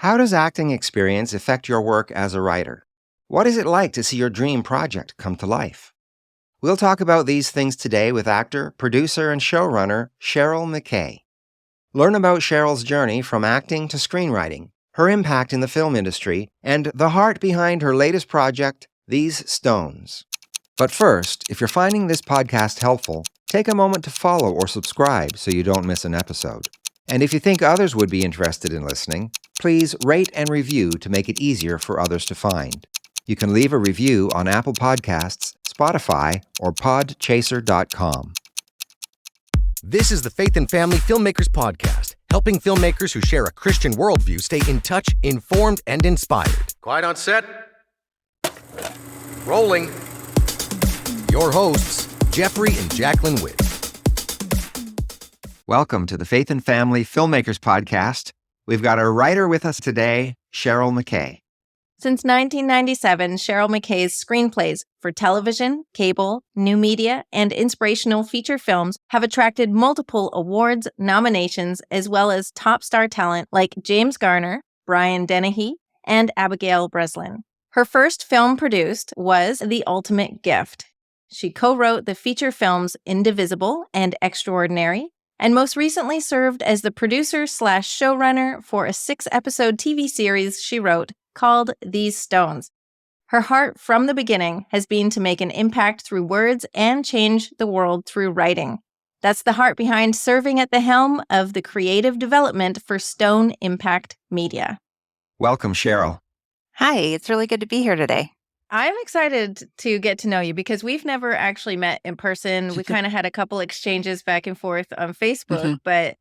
How does acting experience affect your work as a writer? What is it like to see your dream project come to life? We'll talk about these things today with actor, producer, and showrunner Cheryl McKay. Learn about Cheryl's journey from acting to screenwriting, her impact in the film industry, and the heart behind her latest project, These Stones. But first, if you're finding this podcast helpful, take a moment to follow or subscribe so you don't miss an episode. And if you think others would be interested in listening, please rate and review to make it easier for others to find. You can leave a review on Apple Podcasts, Spotify, or podchaser.com. This is the Faith and Family Filmmakers Podcast, helping filmmakers who share a Christian worldview stay in touch, informed, and inspired. Quiet on set. Rolling. Your hosts, Geoffrey and Jaclyn Whitt. Welcome to the Faith and Family Filmmakers Podcast. We've got a writer with us today, Cheryl McKay. Since 1997, Cheryl McKay's screenplays for television, cable, new media, and inspirational feature films have attracted multiple awards, nominations, as well as top star talent like James Garner, Brian Dennehy, and Abigail Breslin. Her first film produced was The Ultimate Gift. She co-wrote the feature films Indivisible and Extraordinary, and most recently served as the producer/showrunner for a 6-episode TV series she wrote called These Stones. Her heart from the beginning has been to make an impact through words and change the world through writing. That's the heart behind serving at the helm of the creative development for Stone Impact Media. Welcome, Cheryl. Hi, it's really good to be here today. I'm excited to get to know you because we've never actually met in person. We kind of had a couple exchanges back and forth on Facebook, but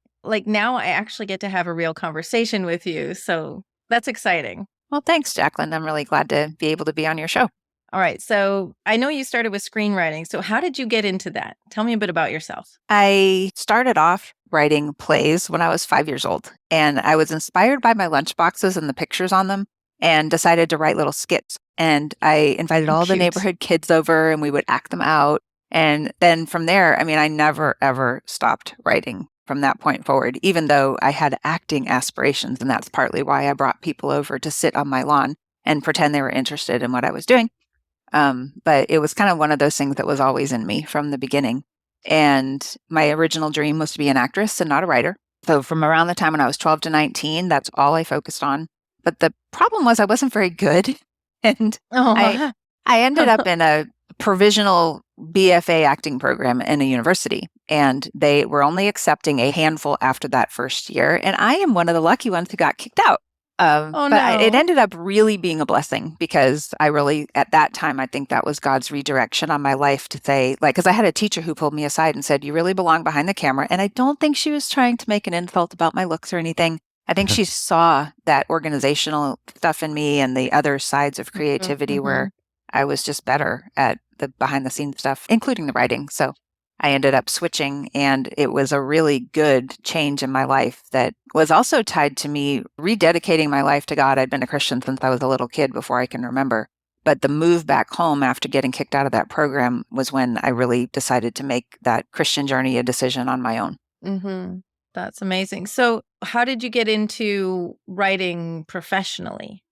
now I actually get to have a real conversation with you. So that's exciting. Well, thanks, Jaclyn. I'm really glad to be able to be on your show. All right. So I know you started with screenwriting. So how did you get into that? Tell me a bit about yourself. I started off writing plays when I was 5 years old, and I was inspired by my lunchboxes and the pictures on them and decided to write little skits. And I invited all the neighborhood kids over and we would act them out. And then from there, I never, ever stopped writing from that point forward, even though I had acting aspirations. And that's partly why I brought people over to sit on my lawn and pretend they were interested in what I was doing. But it was kind of one of those things that was always in me from the beginning. And my original dream was to be an actress and not a writer. So from around the time when I was 12 to 19, that's all I focused on. But the problem was I wasn't very good. And I ended up in a provisional BFA acting program in a university. And they were only accepting a handful after that first year. And I am one of the lucky ones who got kicked out. It ended up really being a blessing because at that time, I think that was God's redirection on my life to say, because I had a teacher who pulled me aside and said, you really belong behind the camera. And I don't think she was trying to make an insult about my looks or anything. I think she saw that organizational stuff in me and the other sides of creativity where I was just better at the behind the scenes stuff, including the writing. So I ended up switching, and it was a really good change in my life that was also tied to me rededicating my life to God. I'd been a Christian since I was a little kid before I can remember. But the move back home after getting kicked out of that program was when I really decided to make that Christian journey a decision on my own. Mm-hmm. That's amazing. So how did you get into writing professionally?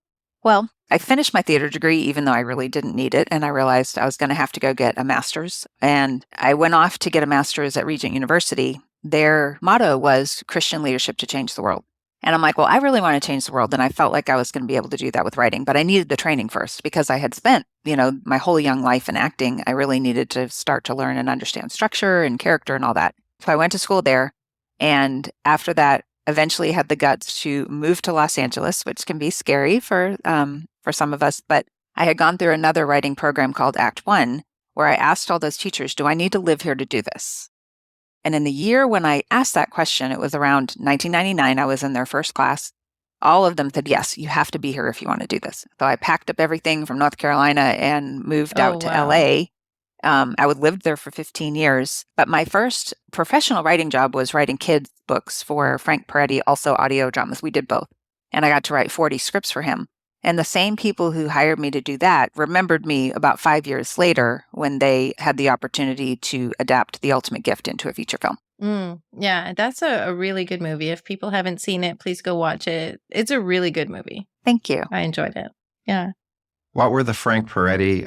Well, I finished my theater degree, even though I really didn't need it. And I realized I was going to have to go get a master's. And I went off to get a master's at Regent University. Their motto was Christian leadership to change the world. And I'm like, well, I really want to change the world. And I felt like I was going to be able to do that with writing. But I needed the training first because I had spent, my whole young life in acting. I really needed to start to learn and understand structure and character and all that. So I went to school there. And after that, eventually had the guts to move to Los Angeles, which can be scary for some of us. But I had gone through another writing program called Act One, where I asked all those teachers, do I need to live here to do this? And in the year when I asked that question, it was around 1999, I was in their first class. All of them said, yes, you have to be here if you want to do this. So I packed up everything from North Carolina and moved out to LA. I would lived there for 15 years, but my first professional writing job was writing kids' books for Frank Peretti, also audio dramas. We did both. And I got to write 40 scripts for him. And the same people who hired me to do that remembered me about 5 years later when they had the opportunity to adapt The Ultimate Gift into a feature film. Yeah, that's a really good movie. If people haven't seen it, please go watch it. It's a really good movie. Thank you. I enjoyed it. Yeah. What were the Frank Peretti,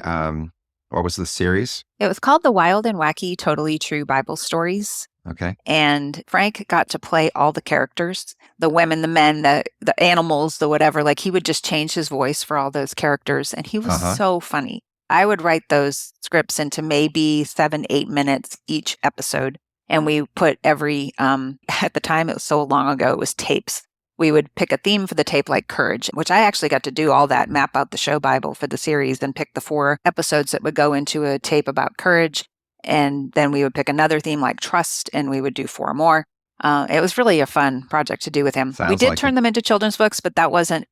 what was the series? It was called The Wild and Wacky Totally True Bible Stories. Okay. And Frank got to play all the characters, the women, the men, the animals, the whatever. Like he would just change his voice for all those characters. And he was so funny. I would write those scripts into maybe 7-8 minutes each episode. And we put every, at the time, it was so long ago, it was tapes. We would pick a theme for the tape like courage, which I actually got to do all that, map out the show Bible for the series, then pick the 4 episodes that would go into a tape about courage. And then we would pick another theme like trust, and we would do 4 more. It was really a fun project to do with him. We did turn them into children's books, but that wasn't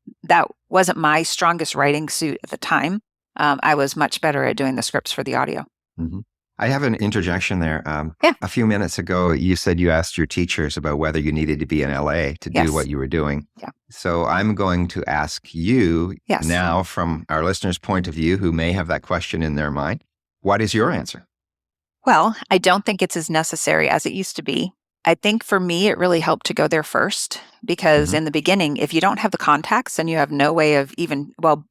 my strongest writing suit at the time. I was much better at doing the scripts for the audio. Mm-hmm. I have an interjection there. Yeah. A few minutes ago, you said you asked your teachers about whether you needed to be in LA to do what you were doing. Yeah. So I'm going to ask you now, from our listeners' point of view, who may have that question in their mind, what is your answer? Well, I don't think it's as necessary as it used to be. I think for me, it really helped to go there first because in the beginning, if you don't have the contacts and you have no way of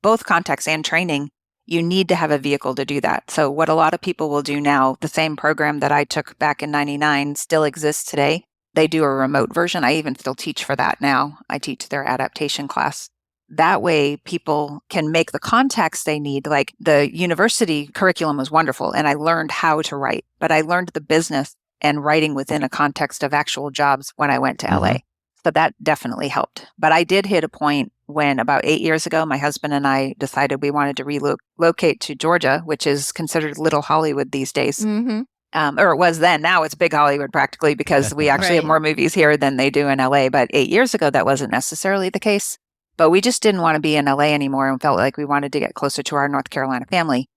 both contacts and training, you need to have a vehicle to do that. So what a lot of people will do now, the same program that I took back in 99 still exists today. They do a remote version. I even still teach for that now. I teach their adaptation class. That way people can make the contacts they need. Like the university curriculum was wonderful and I learned how to write, but I learned the business and writing within a context of actual jobs when I went to LA. So that definitely helped. But I did hit a point when about 8 years ago, my husband and I decided we wanted to relocate to Georgia, which is considered Little Hollywood these days. Or it was then. Now it's Big Hollywood practically because we actually have more movies here than they do in LA. But 8 years ago, that wasn't necessarily the case. But we just didn't want to be in LA anymore and felt like we wanted to get closer to our North Carolina family.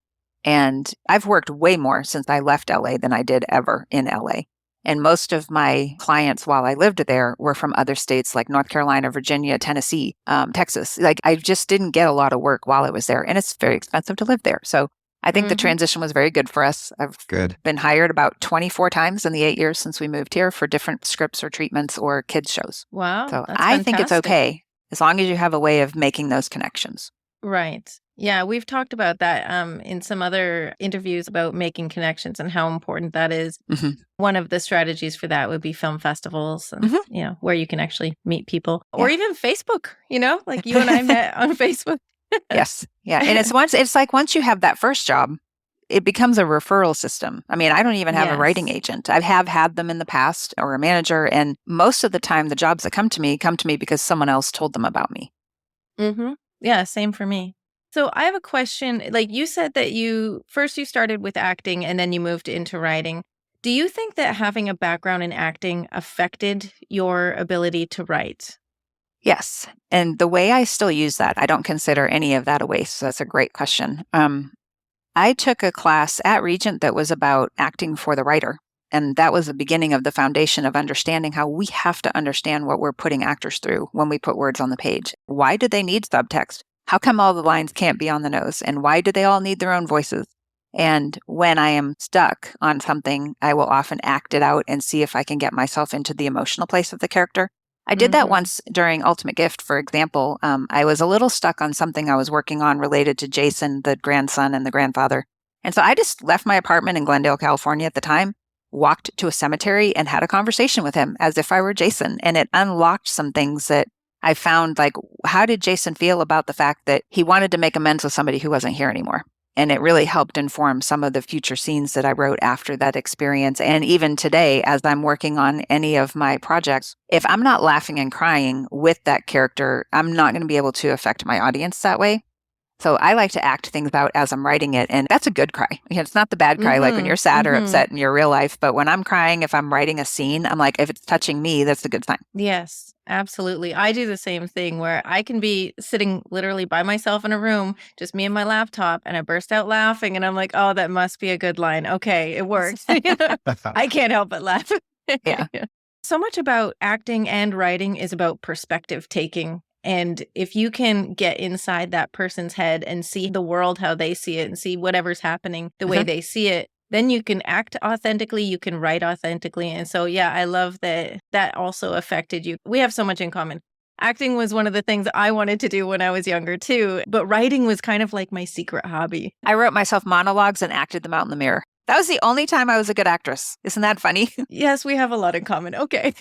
And I've worked way more since I left LA than I did ever in LA. And most of my clients while I lived there were from other states like North Carolina, Virginia, Tennessee, Texas. Like I just didn't get a lot of work while I was there. And it's very expensive to live there. So I think the transition was very good for us. I've been hired about 24 times in the 8 years since we moved here for different scripts or treatments or kids shows. Wow. So I think it's okay as long as you have a way of making those connections. Right. Yeah, we've talked about that in some other interviews about making connections and how important that is. One of the strategies for that would be film festivals, and, where you can actually meet people, or even Facebook. Like you and I met on Facebook. Yes, yeah, and it's like once you have that first job, it becomes a referral system. I mean, I don't even have a writing agent. I have had them in the past or a manager, and most of the time, the jobs that come to me because someone else told them about me. Yeah, same for me. So I have a question. Like you said that you started with acting and then you moved into writing. Do you think that having a background in acting affected your ability to write? Yes. And the way I still use that, I don't consider any of that a waste. So that's a great question. I took a class at Regent that was about acting for the writer. And that was the beginning of the foundation of understanding how we have to understand what we're putting actors through when we put words on the page. Why do they need subtext? How come all the lines can't be on the nose? And why do they all need their own voices? And when I am stuck on something, I will often act it out and see if I can get myself into the emotional place of the character. I did that once during Ultimate Gift, for example. I was a little stuck on something I was working on related to Jason, the grandson and the grandfather. And so I just left my apartment in Glendale, California at the time, walked to a cemetery and had a conversation with him as if I were Jason. And it unlocked some things that I found, like, how did Jason feel about the fact that he wanted to make amends with somebody who wasn't here anymore? And it really helped inform some of the future scenes that I wrote after that experience. And even today, as I'm working on any of my projects, if I'm not laughing and crying with that character, I'm not going to be able to affect my audience that way. So I like to act things out as I'm writing it. And that's a good cry. It's not the bad cry, like when you're sad or upset in your real life. But when I'm crying, if I'm writing a scene, I'm like, if it's touching me, that's a good sign. Yes, absolutely. I do the same thing where I can be sitting literally by myself in a room, just me and my laptop, and I burst out laughing. And I'm like, oh, that must be a good line. Okay, it works. I can't help but laugh. Yeah. So much about acting and writing is about perspective taking. And if you can get inside that person's head and see the world how they see it and see whatever's happening the way they see it, then you can act authentically, you can write authentically. And so, yeah, I love that that also affected you. We have so much in common. Acting was one of the things I wanted to do when I was younger too, but writing was kind of like my secret hobby. I wrote myself monologues and acted them out in the mirror. That was the only time I was a good actress. Isn't that funny? Yes, we have a lot in common. Okay.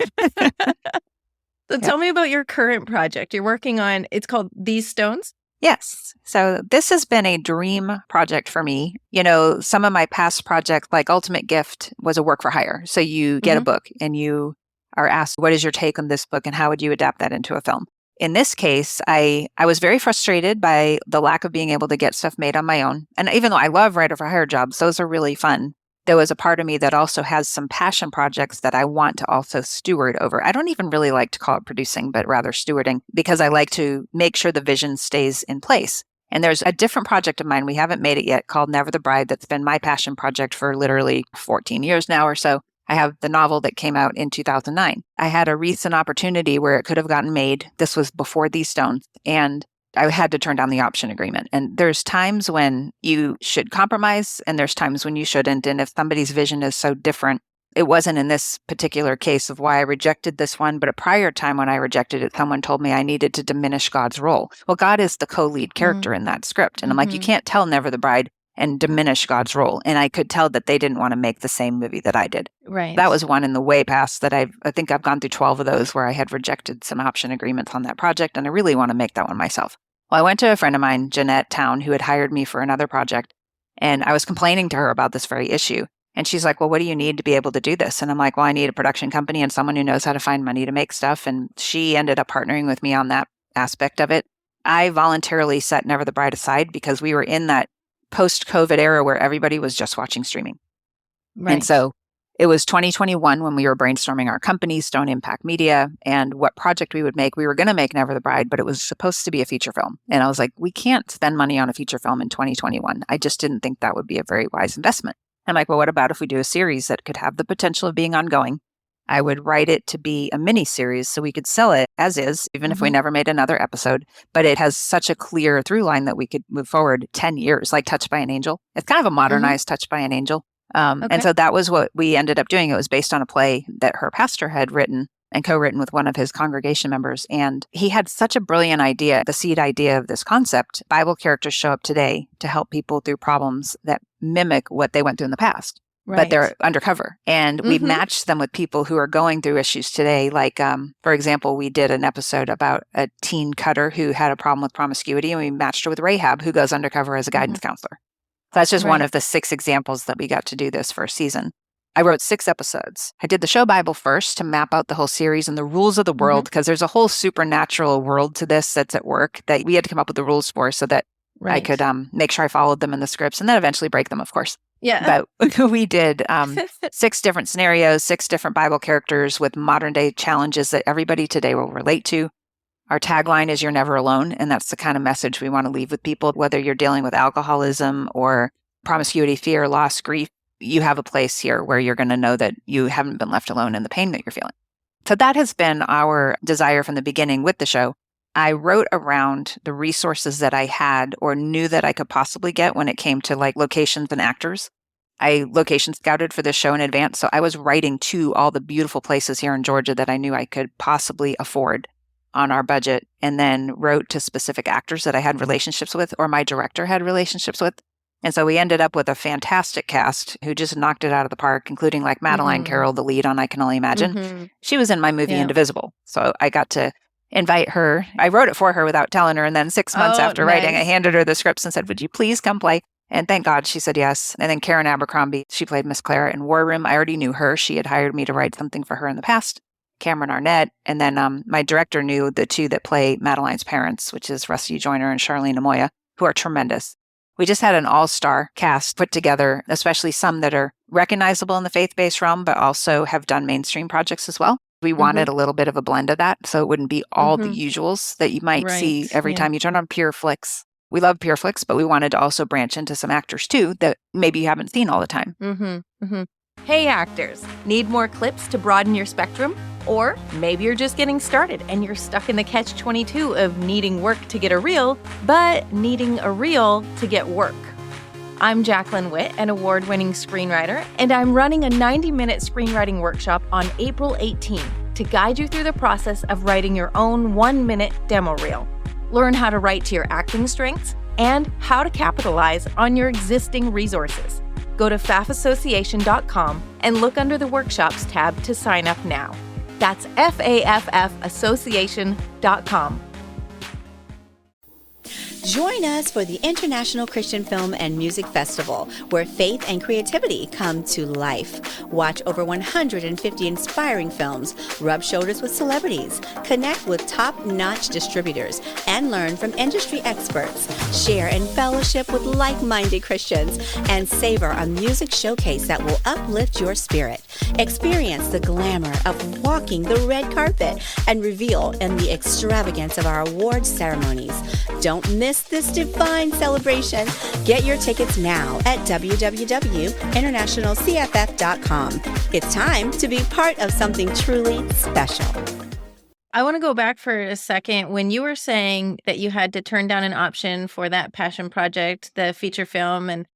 So tell me about your current project you're working on. It's called These Stones. Yes. So this has been a dream project for me. You know, some of my past projects, like Ultimate Gift, was a work for hire. So you get a book and you are asked, what is your take on this book and how would you adapt that into a film? In this case, I was very frustrated by the lack of being able to get stuff made on my own. And even though I love writer for hire jobs, those are really fun. There was a part of me that also has some passion projects that I want to also steward over. I don't even really like to call it producing, but rather stewarding, because I like to make sure the vision stays in place. And there's a different project of mine, we haven't made it yet, called Never the Bride, that's been my passion project for literally 14 years now or so. I have the novel that came out in 2009. I had a recent opportunity where it could have gotten made. This was before These Stones. And I had to turn down the option agreement. And there's times when you should compromise and there's times when you shouldn't. And if somebody's vision is so different, it wasn't in this particular case of why I rejected this one, but a prior time when I rejected it, someone told me I needed to diminish God's role. Well, God is the co-lead character in that script. And I'm like, you can't tell Never the Bride and diminish God's role. And I could tell that they didn't want to make the same movie that I did. Right. That was one in the way past that I think I've gone through 12 of those where I had rejected some option agreements on that project. And I really want to make that one myself. Well, I went to a friend of mine, Jeanette Town, who had hired me for another project. And I was complaining to her about this very issue. And she's like, well, what do you need to be able to do this? And I'm like, well, I need a production company and someone who knows how to find money to make stuff. And she ended up partnering with me on that aspect of it. I voluntarily set Never the Bride aside because we were in that post-COVID era where everybody was just watching streaming. Right. And so it was 2021 when we were brainstorming our company, Stone Impact Media, and what project we would make. We were going to make Never the Bride, but it was supposed to be a feature film. And I was like, we can't spend money on a feature film in 2021. I just didn't think that would be a very wise investment. I'm like, well, what about if we do a series that could have the potential of being ongoing? I would write it to be a mini series so we could sell it as is, even if we never made another episode. But it has such a clear through line that we could move forward 10 years, like Touched by an Angel. It's kind of a modernized Touched by an Angel. And so that was what we ended up doing. It was based on a play that her pastor had written and co-written with one of his congregation members. And he had such a brilliant idea, the seed idea of this concept. Bible characters show up today to help people through problems that mimic what they went through in the past. Right. But they're undercover. And we matched them with people who are going through issues today. Like, for example, we did an episode about a teen cutter who had a problem with promiscuity, and we matched her with Rahab, who goes undercover as a guidance counselor. So that's just one of the 6 examples that we got to do this first season. I wrote 6 episodes. I did the show Bible first to map out the whole series and the rules of the world, because there's a whole supernatural world to this that's at work that we had to come up with the rules for so that I could make sure I followed them in the scripts and then eventually break them, of course. Yeah. But we did 6 different scenarios, 6 different Bible characters with modern day challenges that everybody today will relate to. Our tagline is "You're never alone." And that's the kind of message we want to leave with people, whether you're dealing with alcoholism or promiscuity, fear, loss, grief. You have a place here where you're going to know that you haven't been left alone in the pain that you're feeling. So that has been our desire from the beginning with the show. I wrote around the resources that I had or knew that I could possibly get when it came to like locations and actors. I location scouted for this show in advance. So I was writing to all the beautiful places here in Georgia that I knew I could possibly afford on our budget, and then wrote to specific actors that I had relationships with or my director had relationships with. And so we ended up with a fantastic cast who just knocked it out of the park, including like Madeline Carroll, the lead on I Can Only Imagine. She was in my movie Indivisible. So I got to invite her. I wrote it for her without telling her. And then 6 months after writing, I handed her the scripts and said, would you please come play? And thank God she said yes. And then Karen Abercrombie, she played Miss Clara in War Room. I already knew her. She had hired me to write something for her in the past. Cameron Arnett. And then my director knew the 2 that play Madeline's parents, which is Rusty Joyner and Charlene Amoya, who are tremendous. We just had an all-star cast put together, especially some that are recognizable in the faith-based realm, but also have done mainstream projects as well. We wanted a little bit of a blend of that, so it wouldn't be all the usuals that you might see every time you turn on Pure Flix. We love Pure Flix, but we wanted to also branch into some actors too that maybe you haven't seen all the time. Hey actors, need more clips to broaden your spectrum? Or maybe you're just getting started and you're stuck in the catch-22 of needing work to get a reel, but needing a reel to get work. I'm Jaclyn Whitt, an award-winning screenwriter, and I'm running a 90-minute screenwriting workshop on April 18th to guide you through the process of writing your own 1-minute demo reel. Learn how to write to your acting strengths and how to capitalize on your existing resources. Go to faffassociation.com and look under the Workshops tab to sign up now. That's faffassociation.com. Join us for the International Christian Film and Music Festival, where faith and creativity come to life. Watch over 150 inspiring films, rub shoulders with celebrities, connect with top-notch distributors, and learn from industry experts. Share and fellowship with like-minded Christians, and savor a music showcase that will uplift your spirit. Experience the glamour of walking the red carpet and revel in the extravagance of our awards ceremonies. Don't miss this divine celebration. Get your tickets now at www.internationalcff.com. It's time to be part of something truly special. I want to go back for a second. When you were saying that you had to turn down an option for that passion project, the feature film, and,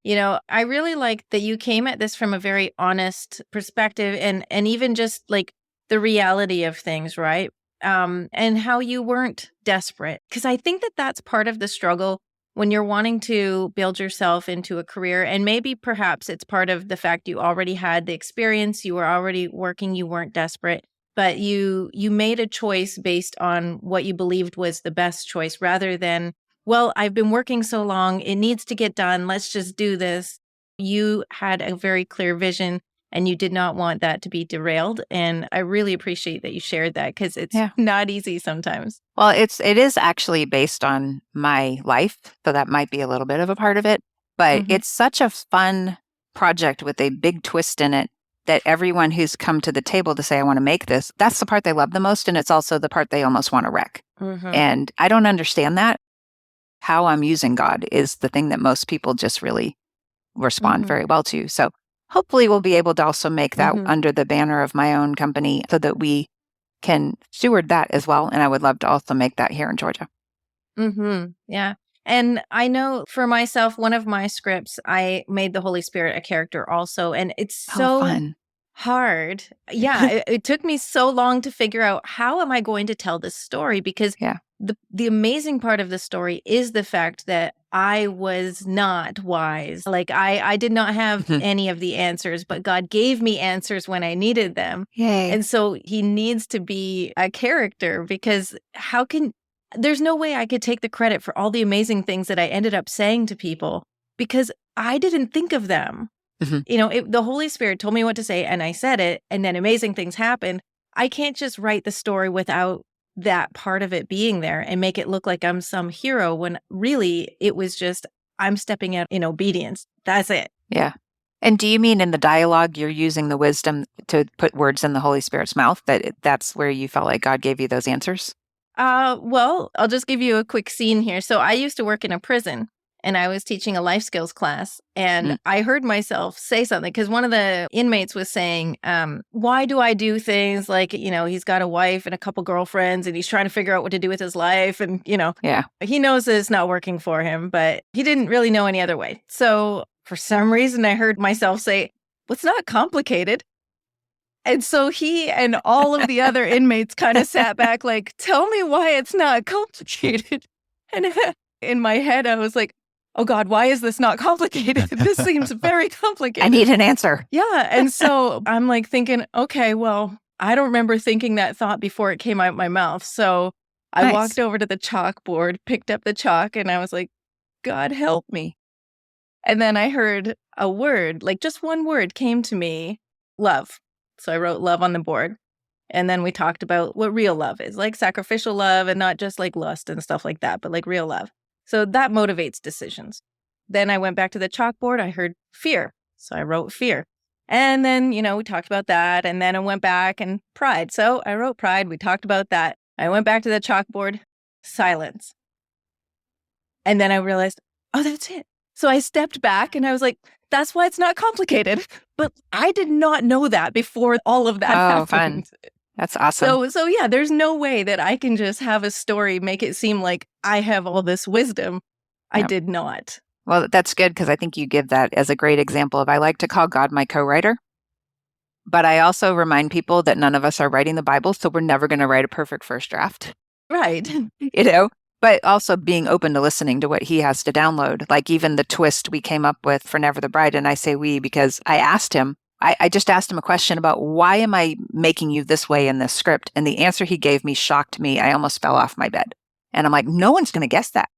I really like that you came at this from a very honest perspective and even just like the reality of things, right? And how you weren't desperate. Because I think that that's part of the struggle when you're wanting to build yourself into a career. And maybe perhaps it's part of the fact you already had the experience, you were already working, you weren't desperate, but you made a choice based on what you believed was the best choice rather than, well, I've been working so long, it needs to get done, let's just do this. You had a very clear vision and you did not want that to be derailed. And I really appreciate that you shared that because it's not easy sometimes. Well, it is actually based on my life, so that might be a little bit of a part of it. But it's such a fun project with a big twist in it that everyone who's come to the table to say, I want to make this, that's the part they love the most. And it's also the part they almost want to wreck. And I don't understand that. How I'm using God is the thing that most people just really respond very well to. So hopefully we'll be able to also make that under the banner of my own company so that we can steward that as well. And I would love to also make that here in Georgia. Yeah. And I know for myself, one of my scripts, I made the Holy Spirit a character also. And it's so fun. Hard. Yeah. it took me so long to figure out how am I going to tell this story? Because the amazing part of the story is the fact that I was not wise. Like I did not have any of the answers, but God gave me answers when I needed them. Yay. And so he needs to be a character because there's no way I could take the credit for all the amazing things that I ended up saying to people because I didn't think of them. The Holy Spirit told me what to say and I said it and then amazing things happened. I can't just write the story without that part of it being there and make it look like I'm some hero when really it was just I'm stepping out in obedience. That's it. Yeah. And do you mean in the dialogue you're using the wisdom to put words in the Holy Spirit's mouth, that's where you felt like God gave you those answers? Well, I'll just give you a quick scene here. So I used to work in a prison and I was teaching a life skills class and I heard myself say something because one of the inmates was saying, why do I do things like, he's got a wife and a couple girlfriends and he's trying to figure out what to do with his life. And, he knows that it's not working for him, but he didn't really know any other way. So for some reason, I heard myself say, well, it's not complicated. And so he and all of the other inmates kind of sat back like, tell me why it's not complicated. And in my head, I was like, oh God, why is this not complicated? This seems very complicated. I need an answer. Yeah. And so I'm like thinking, okay, well, I don't remember thinking that thought before it came out my mouth. So I walked over to the chalkboard, picked up the chalk, and I was like, God, help me. And then I heard a word, like just one word came to me, love. So I wrote love on the board. And then we talked about what real love is, like sacrificial love and not just like lust and stuff like that, but like real love. So that motivates decisions. Then I went back to the chalkboard. I heard fear. So I wrote fear. And then, we talked about that. And then I went back and pride. So I wrote pride. We talked about that. I went back to the chalkboard, silence. And then I realized, oh, that's it. So I stepped back and I was like, that's why it's not complicated. But I did not know that before all of that happened. Fun. That's awesome. So yeah, there's no way that I can just have a story, make it seem like I have all this wisdom. I did not. Well, that's good because I think you give that as a great example of I like to call God my co-writer. But I also remind people that none of us are writing the Bible, so we're never going to write a perfect first draft. Right. But also being open to listening to what he has to download. Like even the twist we came up with for Never the Bride, and I say we because I asked him, I just asked him a question about why am I making you this way in this script? And the answer he gave me shocked me. I almost fell off my bed. And I'm like, no one's going to guess that.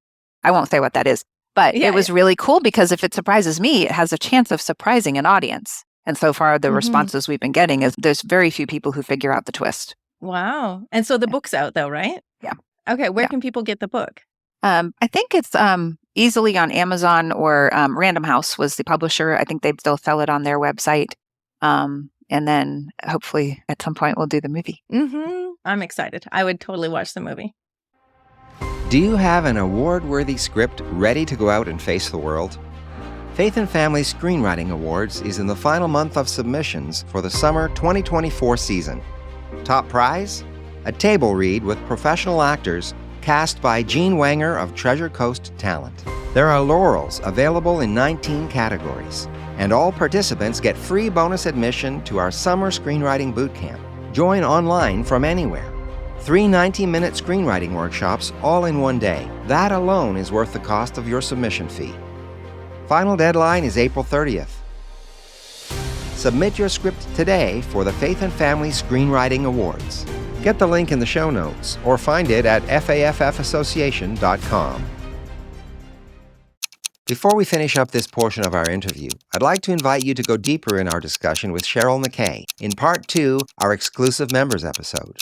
I won't say what that is. But it was really cool because if it surprises me, it has a chance of surprising an audience. And so far, the responses we've been getting is there's very few people who figure out the twist. Wow. And so the book's out though, right? Yeah. Okay. Where can people get the book? I think it's easily on Amazon or Random House was the publisher. I think they still sell it on their website. And then hopefully at some point we'll do the movie. I'm excited. I would totally watch the movie. Do you have an award-worthy script ready to go out and face the world? Faith and Family Screenwriting Awards is in the final month of submissions for the summer 2024 season. Top prize? A table read with professional actors cast by Gene Wanger of Treasure Coast Talent. There are laurels available in 19 categories, and all participants get free bonus admission to our summer screenwriting boot camp. Join online from anywhere. 3 90-minute screenwriting workshops all in one day. That alone is worth the cost of your submission fee. Final deadline is April 30th. Submit your script today for the Faith and Family Screenwriting Awards. Get the link in the show notes or find it at faffassociation.com. Before we finish up this portion of our interview, I'd like to invite you to go deeper in our discussion with Cheryl McKay in Part 2, our exclusive members episode.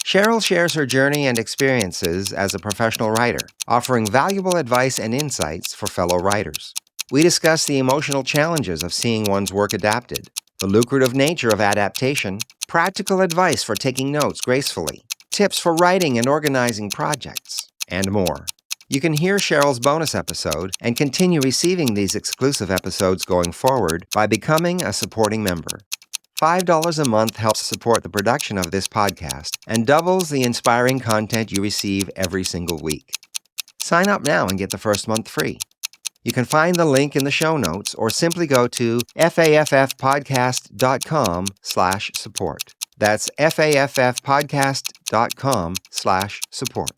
Cheryl shares her journey and experiences as a professional writer, offering valuable advice and insights for fellow writers. We discuss the emotional challenges of seeing one's work adapted, the lucrative nature of adaptation, practical advice for taking notes gracefully, tips for writing and organizing projects, and more. You can hear Cheryl's bonus episode and continue receiving these exclusive episodes going forward by becoming a supporting member. $5 a month helps support the production of this podcast and doubles the inspiring content you receive every single week. Sign up now and get the first month free. You can find the link in the show notes or simply go to fafffpodcast.com/support. That's fafffpodcast.com/support.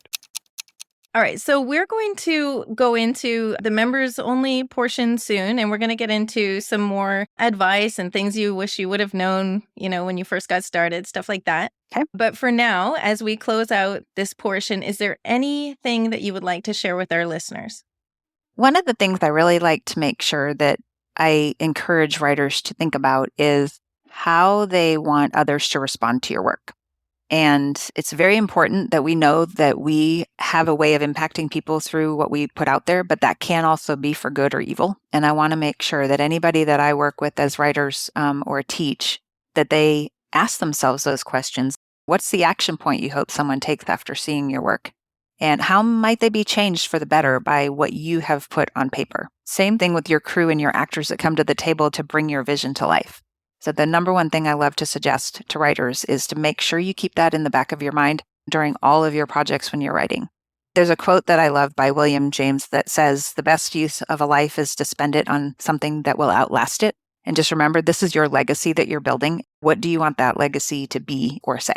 All right, so we're going to go into the members only portion soon, and we're going to get into some more advice and things you wish you would have known, when you first got started, stuff like that. Okay. But for now, as we close out this portion, is there anything that you would like to share with our listeners? One of the things I really like to make sure that I encourage writers to think about is how they want others to respond to your work. And it's very important that we know that we have a way of impacting people through what we put out there, but that can also be for good or evil. And I want to make sure that anybody that I work with as writers or teach, that they ask themselves those questions. What's the action point you hope someone takes after seeing your work? And how might they be changed for the better by what you have put on paper? Same thing with your crew and your actors that come to the table to bring your vision to life. So the number one thing I love to suggest to writers is to make sure you keep that in the back of your mind during all of your projects when you're writing. There's a quote that I love by William James that says, "The best use of a life is to spend it on something that will outlast it." And just remember, this is your legacy that you're building. What do you want that legacy to be or say?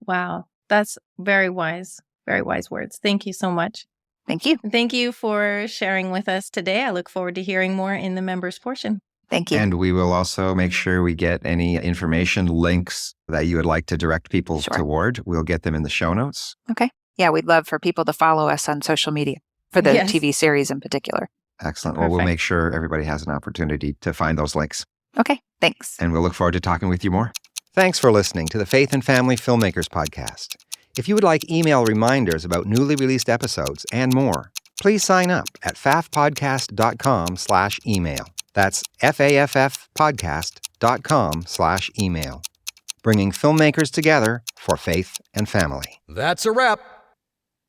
Wow, that's very wise words. Thank you so much. Thank you. Thank you for sharing with us today. I look forward to hearing more in the members portion. Thank you. And we will also make sure we get any information, links that you would like to direct people toward. We'll get them in the show notes. Okay. Yeah, we'd love for people to follow us on social media for the TV series in particular. Excellent. Well, we'll make sure everybody has an opportunity to find those links. Okay. Thanks. And we'll look forward to talking with you more. Thanks for listening to the Faith and Family Filmmakers podcast. If you would like email reminders about newly released episodes and more, please sign up at faffpodcast.com/email. That's faffpodcast.com/email. Bringing filmmakers together for faith and family. That's a wrap.